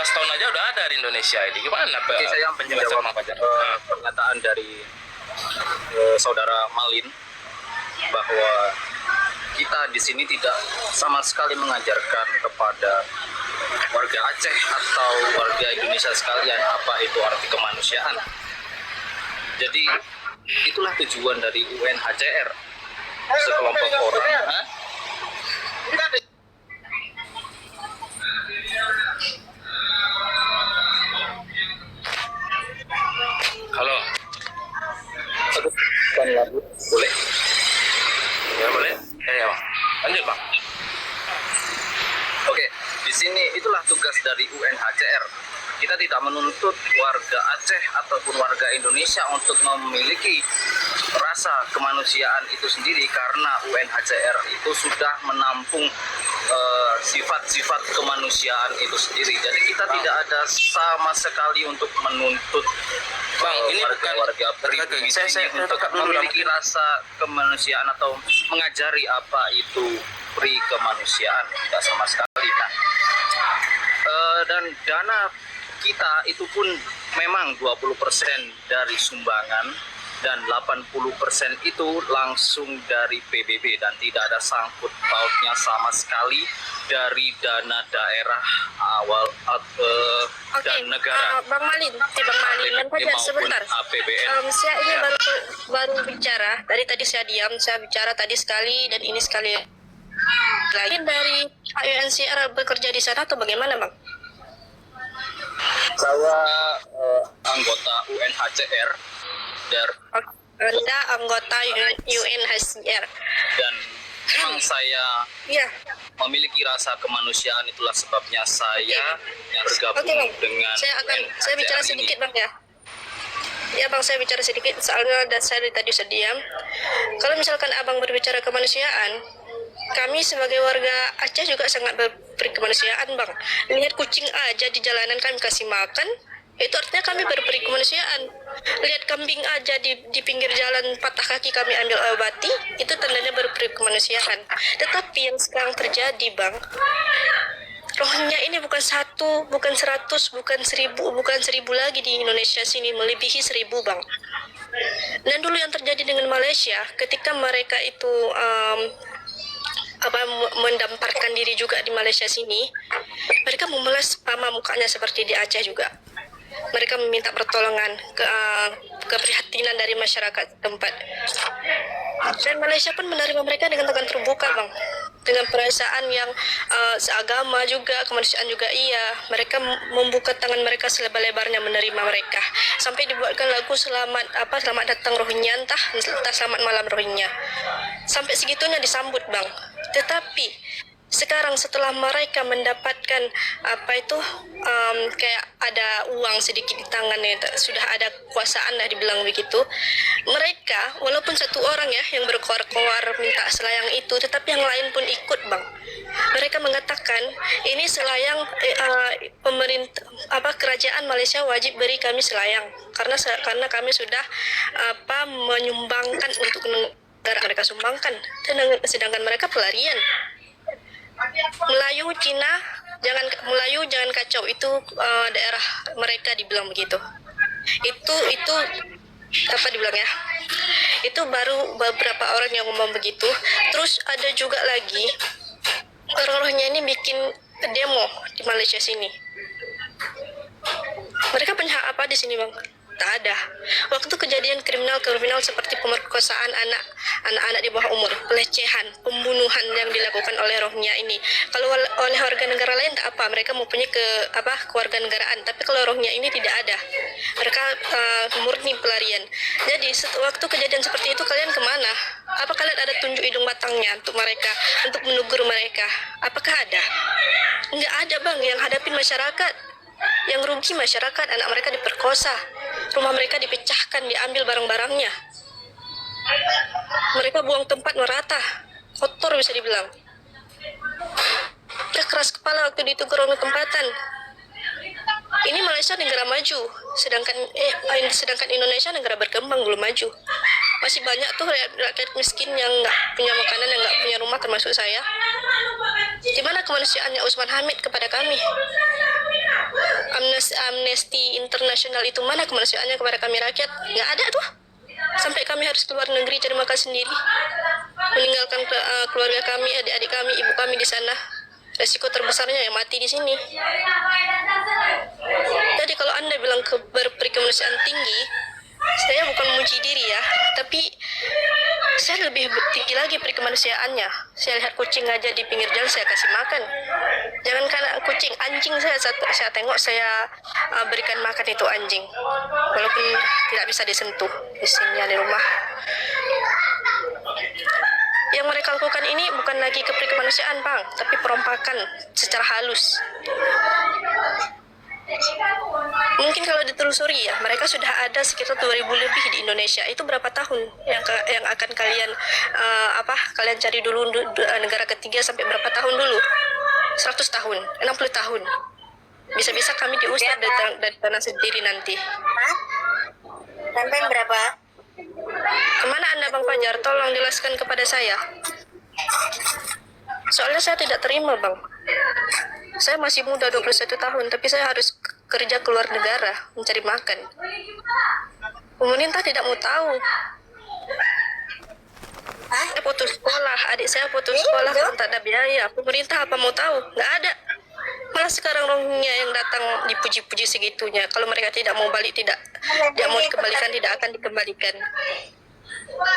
15 tahun aja udah ada di Indonesia ini. Gimana Pak? Oke, saya menjawab pernyataan dari saudara Malin bahwa kita di sini tidak sama sekali mengajarkan kepada warga Aceh atau warga Indonesia sekalian apa itu arti kemanusiaan. Jadi itulah tujuan dari UNHCR, sekelompok orang. Halo. Boleh? Ya boleh. Ya, Bang. Lanjut, Bang. Oke, di sini itulah tugas dari UNHCR. Kita tidak menuntut warga Aceh ataupun warga Indonesia untuk memiliki rasa kemanusiaan itu sendiri, karena UNHCR itu sudah menampung sifat-sifat kemanusiaan itu sendiri. Jadi kita tidak ada sama sekali untuk menuntut Bang, ini warga pribumi saya untuk memiliki rasa kemanusiaan atau mengajari apa itu pri kemanusiaan, tidak sama sekali. Nah, dan dana kita itu pun memang 20% dari sumbangan dan 80% itu langsung dari PBB dan tidak ada sangkut pautnya sama sekali dari dana daerah awal dan negara. Bang Malin, sebentar. APBN. Saya ini baru bicara. Dari tadi saya diam, saya bicara tadi sekali dan ini sekali lagi. Dari UNHCR bekerja di sana atau bagaimana, Bang? Saya anggota UNHCR Anda anggota UNHCR dan memang saya memiliki rasa kemanusiaan, itulah sebabnya saya bergabung dengan saya bicara sedikit Bang ya. Ya Bang, saya bicara sedikit soalnya saya dari tadi diam. Kalau misalkan Abang berbicara kemanusiaan, kami sebagai warga Aceh juga sangat berperi kemanusiaan Bang. Lihat kucing aja di jalanan kami kasih makan, itu artinya kami berperi kemanusiaan. Lihat kambing aja di pinggir jalan patah kaki kami ambil obati, itu tandanya berperi kemanusiaan. Tetapi yang sekarang terjadi Bang, rohnya ini bukan 1, bukan 100, bukan 1000, bukan 1000 lagi di Indonesia sini, melebihi 1000 Bang. Dan dulu yang terjadi dengan Malaysia, ketika mereka itu mendamparkan diri juga di Malaysia sini, mereka memelas pama mukanya seperti di Aceh juga. Mereka meminta pertolongan, keprihatinan dari masyarakat tempat. Dan Malaysia pun menerima mereka dengan tangan terbuka Bang, dengan perasaan yang seagama juga, kemanusiaan juga iya. Mereka membuka tangan mereka selebar-lebarnya menerima mereka, sampai dibuatkan lagu selamat datang Rohingya, entah selamat malam Rohingya. Sampai segitunya disambut Bang. Tetapi sekarang setelah mereka mendapatkan kayak ada uang sedikit di tangannya, sudah ada kekuasaan lah dibilang begitu, mereka walaupun satu orang ya yang berkoar-koar minta selayang itu, tetapi yang lain pun ikut Bang. Mereka mengatakan ini selayang pemerintah kerajaan Malaysia wajib beri kami selayang karena kami sudah menyumbangkan untuk negara mereka sumbangkan, sedangkan mereka pelarian. Melayu jangan kacau, itu daerah mereka dibilang begitu. Itu apa dibilang ya? Itu baru beberapa orang yang ngomong begitu. Terus ada juga lagi orang-orangnya ini bikin demo di Malaysia sini. Mereka punya hak apa di sini Bang? Tak ada. Waktu kejadian kriminal seperti pemerkosaan anak-anak di bawah umur, pelecehan, pembunuhan yang dilakukan oleh Rohingya ini, kalau oleh warga negara lain tak apa, mereka mempunyai kewarganegaraan, tapi kalau Rohingya ini tidak ada, mereka murni pelarian. Jadi waktu kejadian seperti itu kalian kemana? Apa kalian ada tunjuk hidung batangnya untuk mereka, untuk menegur mereka? Apakah ada? Enggak ada Bang. Yang hadapin masyarakat, yang rugi masyarakat, anak mereka diperkosa, rumah mereka dipecahkan, diambil barang-barangnya. Mereka buang tempat merata, kotor bisa dibilang. Kita keras kepala waktu ditegur orang tempatan. Ini Malaysia negara maju, sedangkan Indonesia negara berkembang belum maju. Masih banyak tuh rakyat miskin yang nggak punya makanan, yang nggak punya rumah, termasuk saya. Di mana kemanusiaannya Usman Hamid kepada kami? Amnesty Internasional itu mana kemanusiaannya kepada kami rakyat? Nggak ada tuh. Sampai kami harus keluar negeri cari makan sendiri, meninggalkan keluarga kami, adik-adik kami, ibu kami di sana. Resiko terbesarnya yang mati di sini. Jadi kalau Anda bilang berperikemanusiaan tinggi, saya bukan memuji diri ya, tapi saya lebih tinggi lagi perikemanusiaannya. Saya lihat kucing aja di pinggir jalan saya kasih makan. Jangan karena kucing, anjing saya tengok, saya berikan makan itu anjing, walaupun tidak bisa disentuh di sini di rumah. Yang mereka lakukan ini bukan lagi keperikemanusiaan, Bang, tapi perompakan secara halus. Mungkin kalau ditelusuri ya, mereka sudah ada sekitar 2.000 lebih di Indonesia. Itu berapa tahun yang akan kalian kalian cari dulu negara ketiga sampai berapa tahun dulu? 100 tahun, 60 tahun. Bisa-bisa kami diusir dari tanah sendiri nanti. Sampai berapa? Kemana Anda, Bang Fajar? Tolong jelaskan kepada saya. Soalnya saya tidak terima, Bang. Saya masih muda, 21 tahun, tapi saya harus kerja keluar negara, mencari makan. Pemerintah tidak mau tahu. Saya putus sekolah, adik saya putus sekolah karena tak ada biaya. Pemerintah apa mau tahu? Nggak ada. Malah sekarang Rohingya yang datang dipuji-puji segitunya. Kalau mereka tidak mau balik, tidak mau dikembalikan, tidak akan dikembalikan.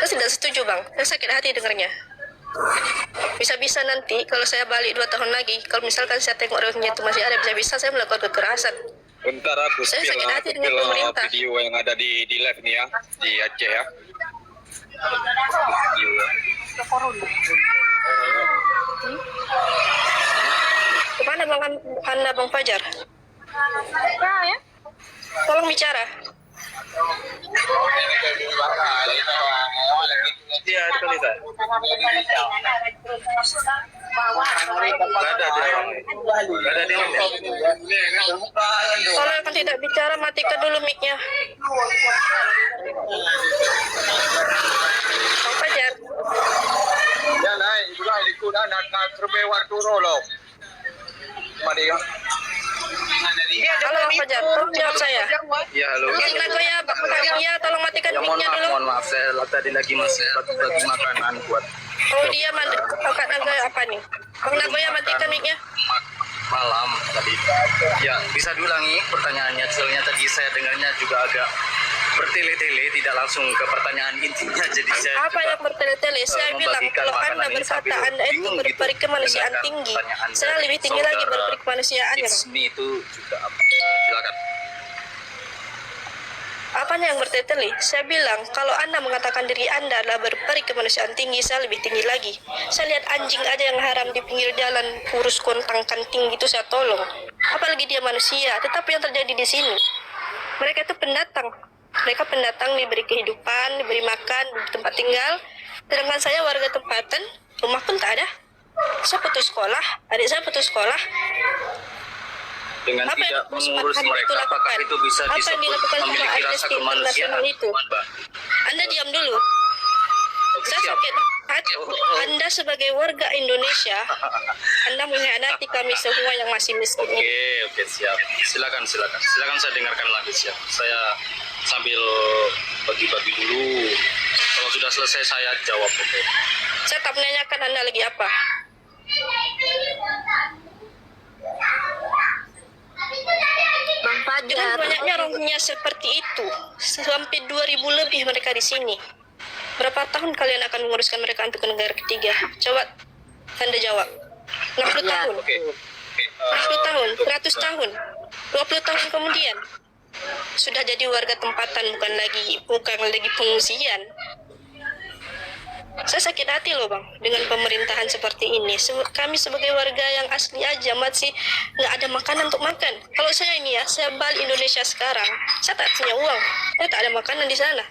Saya tidak setuju, Bang. Saya sakit hati dengarnya. Bisa-bisa nanti kalau saya balik 2 tahun lagi, kalau misalkan saya tengok Rohingya itu masih ada, bisa-bisa saya melakukan kekerasan. Bentar aku Saya sakit hati dengan spill pemerintah. video yang ada di live nih ya, di Aceh ya. Kemana Bang Fajar? Ya. Tolong bicara. Iya, itu kali tak. Gak ada di sini. Kalau yang tidak bicara, matikan dulu mic-nya. Bang Fajar, Ya naik, itulah ikut nak terbewa turun loh. Mari ya. halo Bang Fajar, tolong jawab saya. Iya, halo. Yang Nagoya, Bang Fajar, tolong matikan Ya mohon mic-nya maaf, dulu. mohon maaf. Saya tadi lagi masih bagi makanan buat Oh dia Kak Nagoya apa nih? Bang Nagoya, matikan mic-nya. malam tadi. Ya, bisa diulangi pertanyaannya. Soalnya tadi saya dengarnya juga agak bertele-tele, tidak langsung ke pertanyaan intinya. Jadi saya Apa yang bertele-tele? Saya bilang membagikan kalau makanan Anda ini berkata sambil Anda itu bingung gitu berperikemanusiaan mendengarkan tinggi, pertanyaan saya dari lebih tinggi lagi saudara berperikemanusiaannya. It's Bang. me itu juga apa? Silakan. Apanya yang bertele-tele? Saya bilang kalau Anda mengatakan diri Anda adalah berperikemanusiaan tinggi, saya lebih tinggi lagi. Saya lihat anjing aja yang haram di pinggir jalan, kurus kontang kanting gitu saya tolong. Apalagi dia manusia. Tetapi yang terjadi di sini, mereka itu pendatang. Mereka pendatang diberi kehidupan, diberi makan, diberi tempat tinggal. Sedangkan saya warga tempatan, rumah pun tak ada. Saya putus sekolah, adik saya putus sekolah. Dengan Apa yang tidak mengurus Hari mereka, itu apakah lakukan? itu bisa Apa yang disebut dilakukan sama memiliki rasa Amnesty kemanusiaan? International itu? Mbak? Anda diam dulu. Oke, Saya siap. sakit hati. Anda sebagai warga Indonesia, Anda mengkhianati kami semua yang masih miskin ini. Oke, siap. Silakan saya dengarkan lagi, siap. Saya sambil bagi-bagi dulu. Kalau sudah selesai saya jawab. Oke. Saya tak menanyakan Anda lagi apa. Bang Dengan Fajar. banyaknya Rohingya seperti itu, sampai 2.000 lebih mereka di sini. Berapa tahun kalian akan menguruskan mereka untuk ke negara ketiga? Coba Anda jawab. 60 Ya. tahun, Oke. 60 tahun, 100 tahun, 20 tahun kemudian sudah jadi warga tempatan, bukan lagi pengungsian. Saya sakit hati loh Bang dengan pemerintahan seperti ini. Kami sebagai warga yang asli aja masih nggak ada makanan untuk makan. Kalau saya ini ya, saya balik Indonesia sekarang, saya tak punya uang, saya tak ada makanan di sana.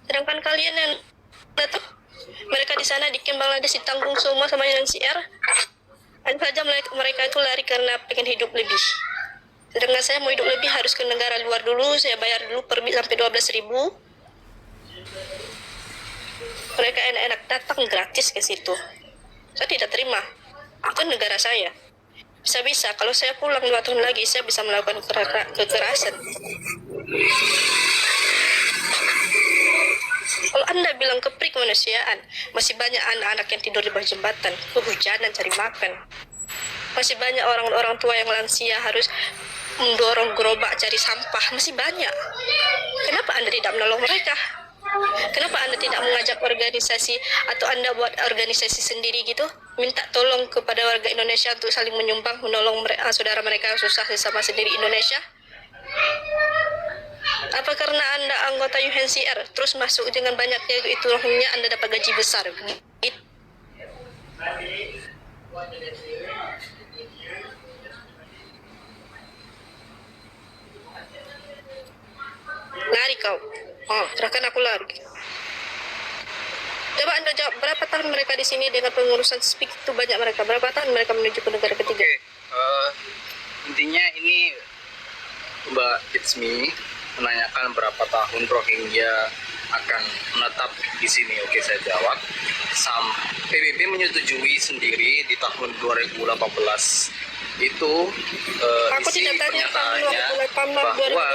Sedangkan kalian yang datang, mereka di sana di Bangladesh ditanggung semua sama UNHCR. Hanya saja mereka itu lari karena pengen hidup lebih. Sedangkan saya mau hidup lebih harus ke negara luar dulu, saya bayar dulu per bis sampai 12.000. Mereka enak-enak datang gratis ke situ. Saya tidak terima. Itu negara saya. Bisa-bisa kalau saya pulang 2 tahun lagi saya bisa melakukan kekerasan. Kalau Anda bilang kepri kemanusiaan, masih banyak anak-anak yang tidur di bawah jembatan, kehujanan cari makan. Masih banyak orang-orang tua yang lansia harus mendorong gerobak cari sampah, masih banyak. Kenapa Anda tidak menolong mereka? Kenapa Anda tidak mengajak organisasi atau Anda buat organisasi sendiri gitu? Minta tolong kepada warga Indonesia untuk saling menyumbang, menolong saudara mereka yang susah sesama sendiri Indonesia? Apa karena Anda anggota UNHCR terus masuk dengan banyaknya itu rohnya Anda dapat gaji besar? Lari kau. Oh, serahkan aku lari. Coba Anda jawab, berapa tahun mereka di sini dengan pengurusan speak itu banyak mereka? Berapa tahun mereka menuju ke negara ketiga? Oke, intinya ini Mbak Itsmi menanyakan berapa tahun Rohingya akan menetap di sini. Oke, saya jawab. PBB menyetujui sendiri di tahun 2018 itu Aku isi tidak tanya tahun pernyataannya 2018, bahwa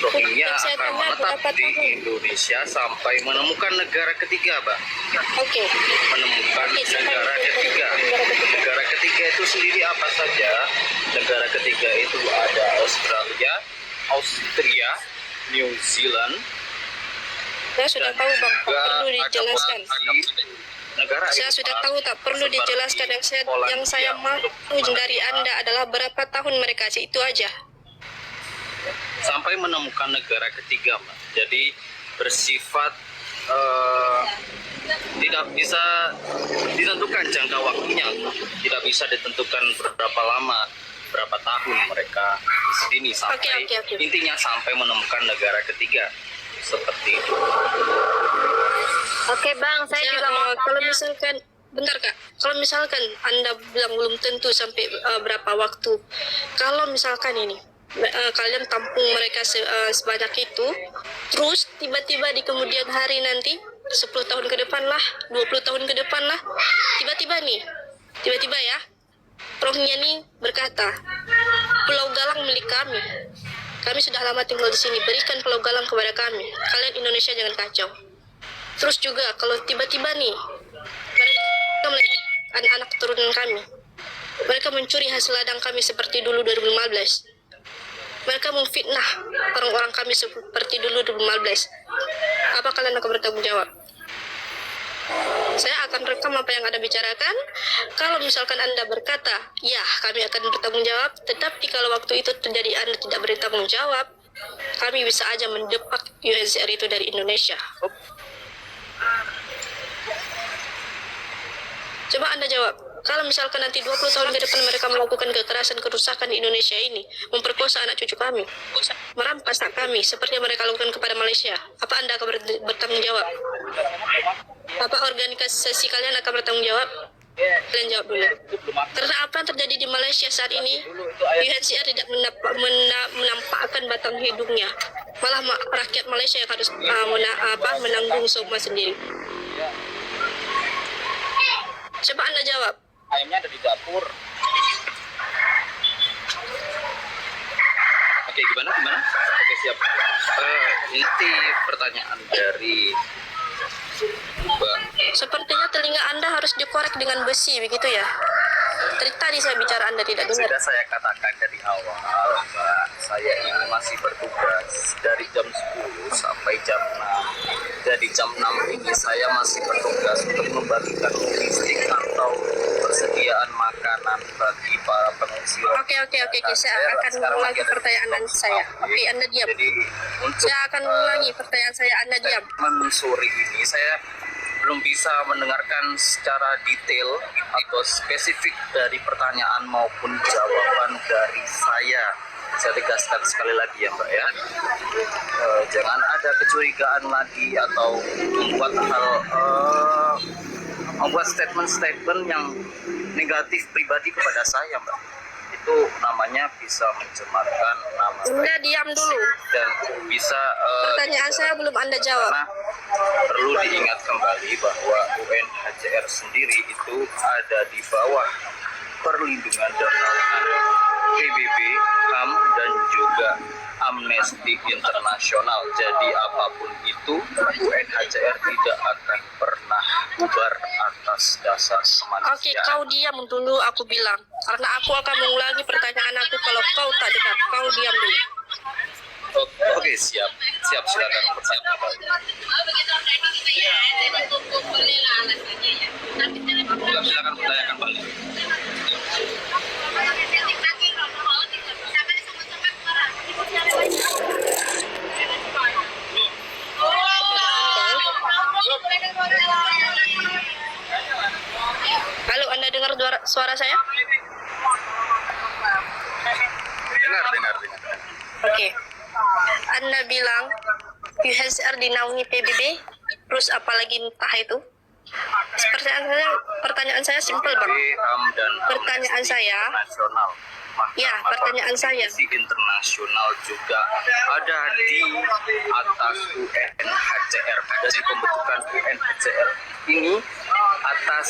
Rohingya Saya akan tanya menetap berapa di tahun? Indonesia sampai menemukan negara ketiga, Mbak. Oke. Menemukan Oke, negara ketiga. Negara ketiga itu sendiri apa saja? Negara ketiga itu ada Austria, New Zealand. Saya sudah tahu Bang, tak perlu dijelaskan. Negara Saya itu, sudah Pak, tahu, tak perlu seperti dijelaskan. Yang saya mau dari Anda adalah berapa tahun mereka sih, itu aja. sampai menemukan negara ketiga, Mbak. Jadi bersifat tidak bisa ditentukan jangka waktunya, tidak bisa ditentukan berapa lama, berapa tahun mereka di sini sampai Oke. intinya sampai menemukan negara ketiga seperti itu. Oke Bang, saya juga mau Kalau tanya. misalkan, bentar Kak, kalau misalkan Anda bilang belum tentu sampai berapa waktu, kalau misalkan ini kalian tampung mereka sebanyak itu, terus tiba-tiba di kemudian hari nanti 10 tahun ke depan lah, 20 tahun ke depan lah, tiba-tiba ya, Rohingya nih berkata, Pulau Galang milik kami. Kami sudah lama tinggal di sini, berikan Pulau Galang kepada kami. Kalian Indonesia jangan kacau. Terus juga kalau tiba-tiba nih mereka melihat anak-anak keturunan kami, mereka mencuri hasil ladang kami seperti dulu 2015. Mereka memfitnah orang-orang kami seperti dulu 2015. Apa kalian akan bertanggung jawab? Saya akan rekam apa yang Anda bicarakan. Kalau misalkan Anda berkata, ya kami akan bertanggung jawab, tetapi kalau waktu itu terjadi Anda tidak bertanggung jawab, kami bisa aja mendepak UNHCR itu dari Indonesia. Coba Anda jawab. Kalau misalkan nanti 20 tahun ke depan mereka melakukan kekerasan, kerusakan di Indonesia ini, memperkosa anak cucu kami, merampas hak kami, seperti yang mereka lakukan kepada Malaysia, apa Anda akan bertanggung jawab? Apa organisasi kalian akan bertanggung jawab? Kalian jawab dulu. Karena apa yang terjadi di Malaysia saat ini, UNHCR tidak menampakkan batang hidungnya. Malah rakyat Malaysia yang harus menanggung semua sendiri. Coba Anda jawab. Ayamnya ada di dapur. Oke, gimana? Oke, siap. Inti pertanyaan dari Mbak. Sepertinya telinga Anda harus dikorek dengan besi, begitu ya? Tadi saya bicara Anda tidak dengar. Sudah saya katakan dari awal, Mbak, saya ini masih bertugas dari jam 10 sampai jam 6. Jadi jam 6 ini saya masih bertugas untuk membagikan logistik atau persediaan makanan bagi para pengungsi. Oke. Saya akan ulangi pertanyaan saya. Oke, Anda diam. Jadi untuk Saya akan ulangi pertanyaan saya, Anda diam. sore ini saya belum bisa mendengarkan secara detail atau spesifik dari pertanyaan maupun jawaban dari saya. Saya tegaskan sekali lagi ya Mbak ya, jangan ada kecurigaan lagi atau membuat statement-statement yang negatif pribadi kepada saya Mbak. Itu namanya bisa mencemarkan nama Anda baik diam dulu. dan bisa Pertanyaan saya belum Anda jawab. karena perlu diingat kembali bahwa UNHCR sendiri itu ada di bawah perlindungan dan naungan PBB, HAM, dan juga Amnesty Internasional. Jadi apapun itu, UNHCR tidak akan pernah bubar atas dasar kemanusiaan. Oke, kau diam dulu, aku bilang. Karena aku akan mengulangi pertanyaan aku kalau kau tak dengar. Kau diam dulu. Oke, siap, silakan bertanya. Silakan bertanyakan balik. Halo, Anda dengar suara saya? Dengar. Oke. Anda bilang UNHCR dinaungi PBB, terus apalagi entah itu? Pertanyaan saya simpel, Bang. HAM dan Pertanyaan saya, Internasional. ya, pertanyaan saya. Amnesty Internasional juga ada di atas UNHCR, ada di pembentukan UNHCR ini atas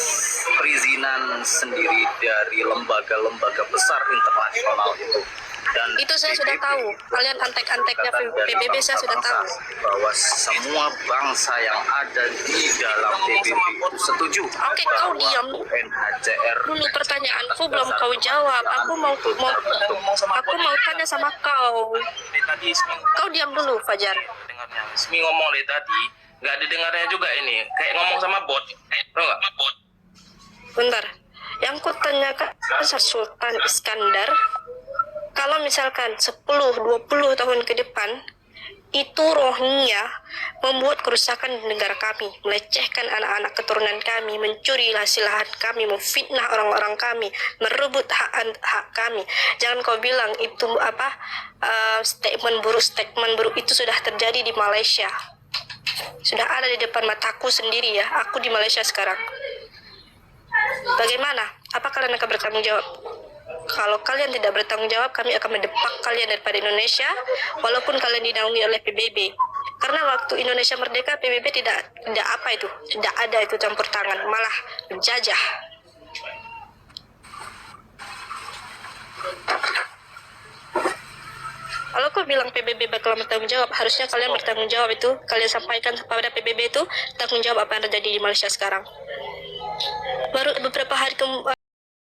perizinan sendiri dari lembaga-lembaga besar internasional itu. Dan Itu saya sudah tahu. Kalian antek-anteknya PBB saya sudah tahu. bahwa semua bangsa yang ada di dalam PBB itu setuju. Oke, kau diam. UNHCR Dulu pertanyaanku belum kau jawab. Aku mau tanya sama kau. Tadi Ismi Kau diam dulu, Fajar. dengarnya. Ismi ngomong dari tadi, nggak didengarnya juga ini. Kayak ngomong sama bot. Tau nggak? Bot. Bentar. Yang kutanyakan Sultan Iskandar, kalau misalkan 10-20 tahun ke depan, itu Rohingya membuat kerusakan di negara kami, melecehkan anak-anak keturunan kami, mencuri hasil lahan kami, memfitnah orang-orang kami, merebut hak kami. Jangan kau bilang itu statement buruk itu sudah terjadi di Malaysia. Sudah ada di depan mataku sendiri ya. Aku di Malaysia sekarang. Bagaimana? Apa kalian akan bertanggung jawab? Kalau kalian tidak bertanggung jawab, kami akan mendepak kalian daripada Indonesia, walaupun kalian dinaungi oleh PBB. Karena waktu Indonesia merdeka, PBB tidak ada itu campur tangan, malah menjajah. Kalau kau bilang PBB bakal bertanggung jawab, harusnya kalian bertanggung jawab itu. Kalian sampaikan kepada PBB itu tanggung jawab apa yang terjadi di Malaysia sekarang. Baru beberapa hari